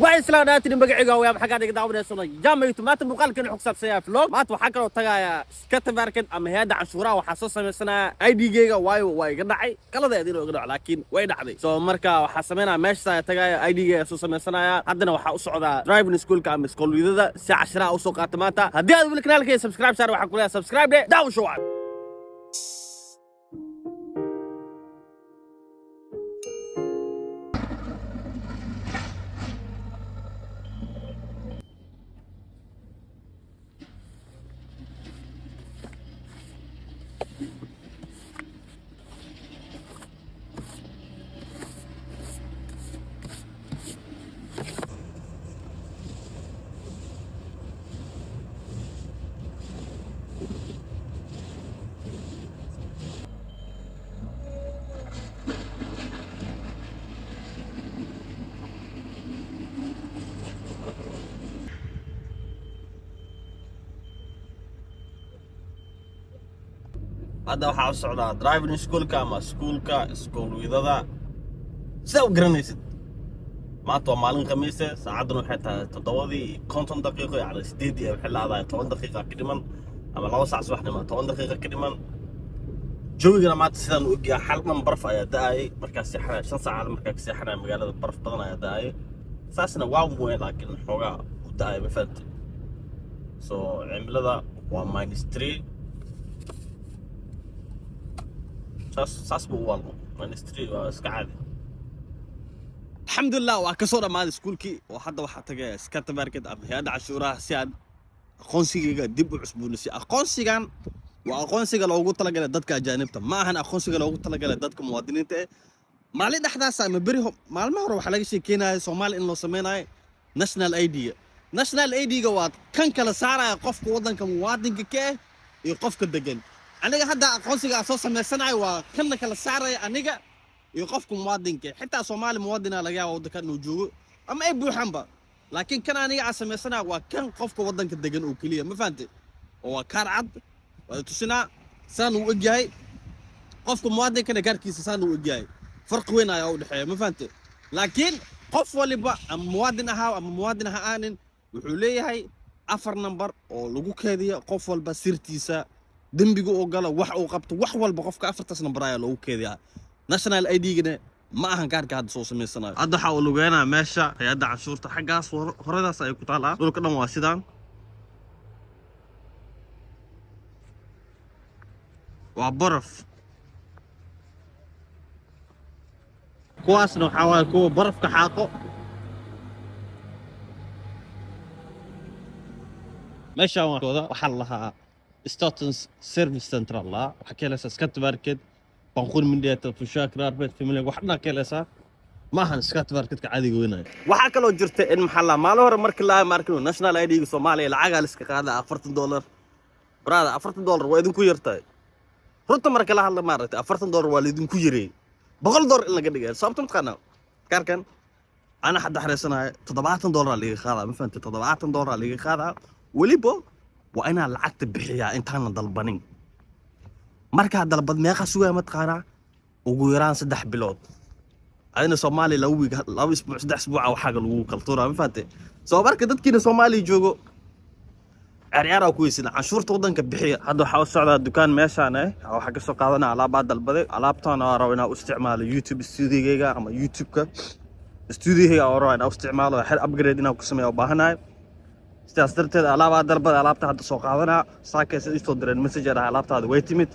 waxay isla dhaatay magacayga waa maxaa ka daawanayso jaamay maanta muuqaalkan xog saabsan vlog maanta waxa kale oo tagaya iska market ama hay'adda canshuuraha waxa soo sameysana ID-gayga waayo waa iga dhacay kaladeed inuu iga dhaco laakiin way dhacday soo marka waxa sameynaa meesha tagaya ID-gayga soo sameysanaya haddana waxa u socdaa driving schoolka ama iskoolidada si cashara u soo qaata maanta haddii aad wili kanaalkayga subscribe saar waxa ku leeyahay subscribe daawo show هذا waxa u socdaa driving schoolka ama schoolka iskoolidada sida u garanaysid maanta waa maalin khamiis ah saacaduna waxay tahay 7:50 daqiiqo yani 8 waxay leedahay 10 daqiiqo ka dhiman ama 2 saac subaxnimo 10 daqiiqo ka dhiman joogina maanta sidaan u ogyahay xalman baraf ayaa daayay markaas saxra 5 saacadood markaas saxra magaalada baraf badan ayaa daayay saasna waa weyn laakiin xogaa u daayay ma fahanti soo cimilada waa -3 ساس بوالله مانستري واسكعادي الحمد لله وكسوره مال سكولكي وحده waxa tagay iskata market ama hay'adda cashuuraha si aan aqoonsiga dib u cusboonaysi aqoonsigan waa aqoonsiga loogu talagalay dadka ajaanibta ma ahan aqoonsiga loogu talagalay dadka muwaadiniinta maalin dhaxdaas ama bari maalmo hore waxa laga sheekeenayay Soomaali in loo sameeynay national ID-ga waa kan kala saaraya qofka wadanka muwaadinka ka iyo qofka degan aniga hadda aqoonsiga soo sameysanaay waa kan kala saaray aniga iyo qofka muwaadinka xitaa Soomaali muwaadina laga yaabo wadanka uu joogo ama ay buuxanba laakiin kan aniga sameysanaay waa kan qofka wadanka degan oo kaliya ma fahanti oo kaar cad waa tusina saan uu ogyahay qofka muwaadinka gaarkiisa saan uu ogyahay farq weyn ayaa u dhaxeeya ma fahanti laakiin qof waliba ama muwaadin ha aanin wuxuu leeyahay 4 number oo lagu keediyo qof walba sirtiisa dembiga oo gala wax uu qabto wax walba qofka 4 number ayaa loogu keediyaa national ID-gana ma ahan gaarka hadda soo sameysanayo hadda waxa uu lugeynaa meesha hay'adda canshuurta xaggaas horadaas ay ku taalaa dhulka dhan waa sidaan waa baraf kuwaasna waxa waa kuwa barafka xaaqo meesha waxa lahaa ستاتنس سيرفيس سنترال لا وحكي لها سكات ماركت بنقول من ديت فشاك راربت في ملك وحنا كيلسا ما هن سكات ماركت كعادي ويناي waxa kale oo jirta in maxalla maal hore markii la markino national ID-ga Soomaaliya lacag la iska qaada $40 brada $40 waa idinku yartay runta marka la hadla maartay $40 waa idinku yareey $100 in laga dhigay sababta matqana kaarkan ana hadda xareysanahay $70 liga qaada ma fahantay $70 liga qaada waliba وأنا لعقت بحياة إنتان ضلبانين مركا ضلبان ميقا سوى متقانا وقويران 6 بلود أنا صومالي لو اسبوع 6 أسبوع أو حاجة لو كالطورة ما فهمتي سو مركا ددكينا صومالي جوجو عريارة وكويسين عشورة ودنك بحياة هادو حاول سعودة الدكان ميشانه أو حاجة سو قادنا على بعض البدي على بطانا روينا استعمال يوتيوب استوديو أما يوتيوب استوديو هي أو روينا استعماله حل أبجريدنا وكسمي أو باهناي استأثرت على بعض البلد على بعض هذا السوق هذا ساكس يستودر المسجر على بعض هذا ويتمت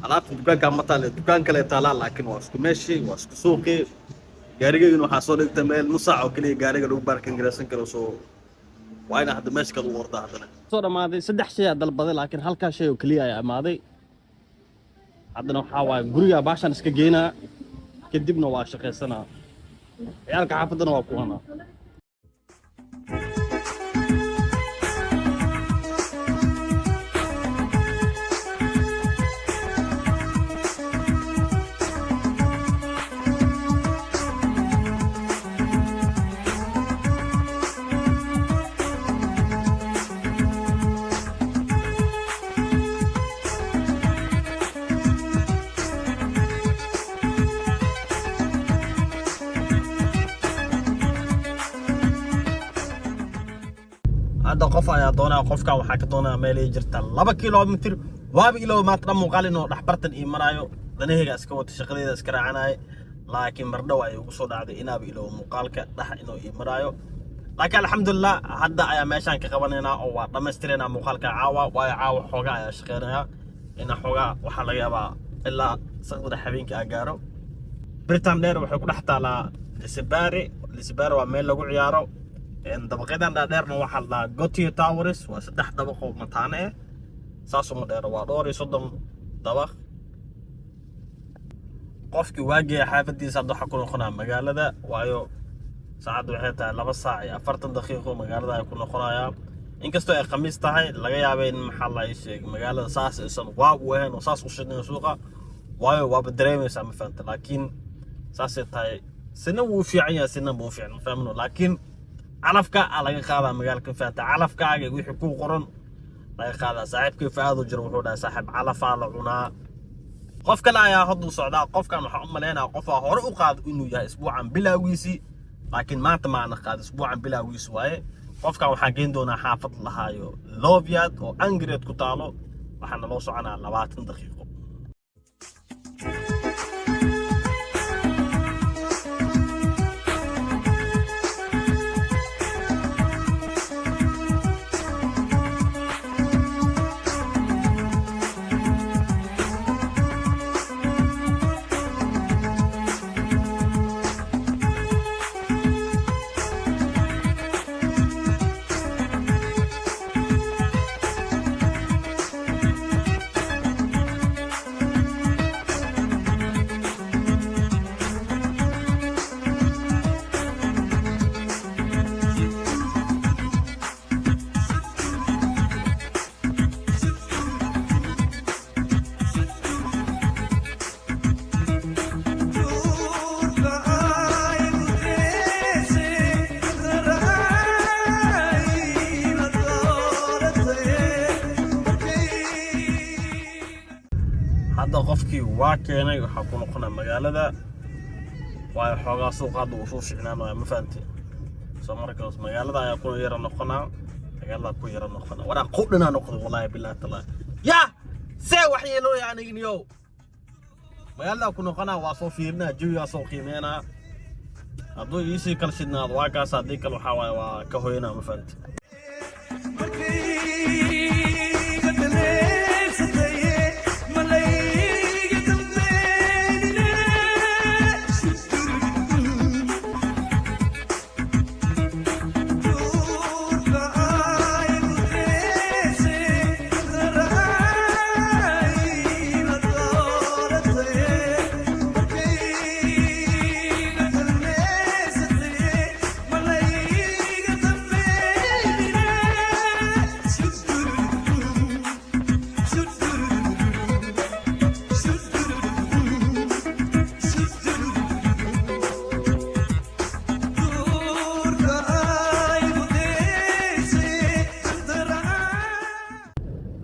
على بعض الدكان كان مطال الدكان كله طالع لكن واسكو ماشي واسكو سوقي جاريجا إنه حصل اكتمال نص ساعة وكلي جاريجا لو باركن جلسن كله سو وين هذا ماشي كله ورده هذا صورة ماضي 3 شيء هذا البضي لكن هالكا شيء وكليا يا ماضي عندنا حوا غريا باشان اسك جينا كدبنا waa shaqeysana ciyalka xaafadana waa kuwana هذا قفا يا دونا قفكا waxaa ka doonaa meel ay jirta 2 kilomitir waaba ilo ma tram muuqaal inoo dhaxbartan ii marayo danahayga iska wata shaqadeeda iska raacanay laakiin mardhow ay ugu soo dhacday inaaba ilo muuqaalka dhax inoo ii marayo laakiin alxamdulillah hadda ayaa meeshan ka qabanayna oo waa dhameystirayna muuqaalka caawa waa caawa xooga ayaa shaqeynaya ina xooga waxa laga yaabaa ilaa saqda habeenkii agaaro Britain dheer waxay ku dhaxtaalaa Lisbari waa meel lagu ciyaaro dabaqadan dheerna waxa la Gautier Towers waa 3 dabaq oo mataane saasoo ma dheer waa dhowr iyo 30 dabaq qofkii waagay xaafadiisa waxa ku noqonaa magaalada waayo saacad waxay tahay 2 saac iyo 40 daqiiqo magaalada ay ku noqonayaan inkastoo ay khamiis tahay laga yaabay in maxaa la sheeg magaalada saas aysan waa u ahayn oo saas u shaqeyn suuqa waayo waa dareemaysaa ma fahamta laakiin saas tahay sina wuu fiican yahay sina buu fiican fahamno laakiin calafka laga qaadaa magaalka faanta calafkaaga wixii ku qoran laga qaadaa saaxiibkii faado jiro wuxuu dhahay saaxiib calafa la cunaa qof kale ayaa hadda socdaa qofkan waxa u maleynaa qof hore u qaad inuu yahay isbuucan bilawgiisi laakiin maanta ma ana qaad isbuucan bilawgiisi waaye qofkan waxa geen doonaa xaafad lahaayo Loviad oo Angred ku taalo waxaana loo soconaa 20 daqiiqo hadda qofkii waa keenay waxa ku noqonaa magaalada waa xoogaa suuqaad uu soo shicnaanay ma fahanti soo markaas magaalada ayaa ku yara noqonaa magaalada ku yara noqonaa wara qodina noqdo wallahi billahi taala ya see wax yeelo yaani niyo magaalada ku noqonaa waa soo fiirnaa jawiga soo qiimeena haduu iisi kala shidnaad waa kaas hadii kale waxa waa ka hooyana ma fahanti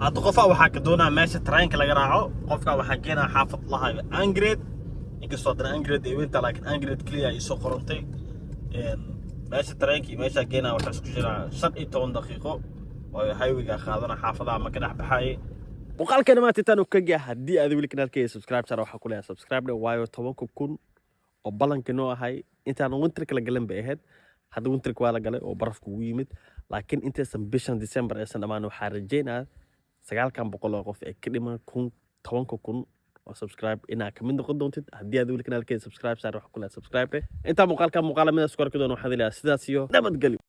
هاد قفا waxaa ka doonaa meesha trainka laga raaco qofka waxa keenaa xaafad lahayo Angred inkastoo dana Angred event laakiin Angred clear ay soo qorantay meesha trainki meesha keenaa waxa isku jira 15 daqiiqo oo highway-ga qaadana xaafadaha ma ka dhax baxay muuqaalkan ma titaan ka gaa hadii aad weli kanaalkayga subscribe sar waxa ku leeyahay subscribe waayo 10,000 oo balanka noo ahay intaan winterka la galan bay ahayd hadda winterka waa la galay oo barafku u yimid laakiin intaysan bishan December aysan dhamaan waxa rajeynaa 900 qof ee ka dhiman 10,000 oo subscribe ina ka mid noqon doontid hadii aad weli kanaalkayga subscribe sar waxa ku leeyahay subscribe inta muuqaalada isku arki doona waxa leeyahay sidaas iyo nabadgelyo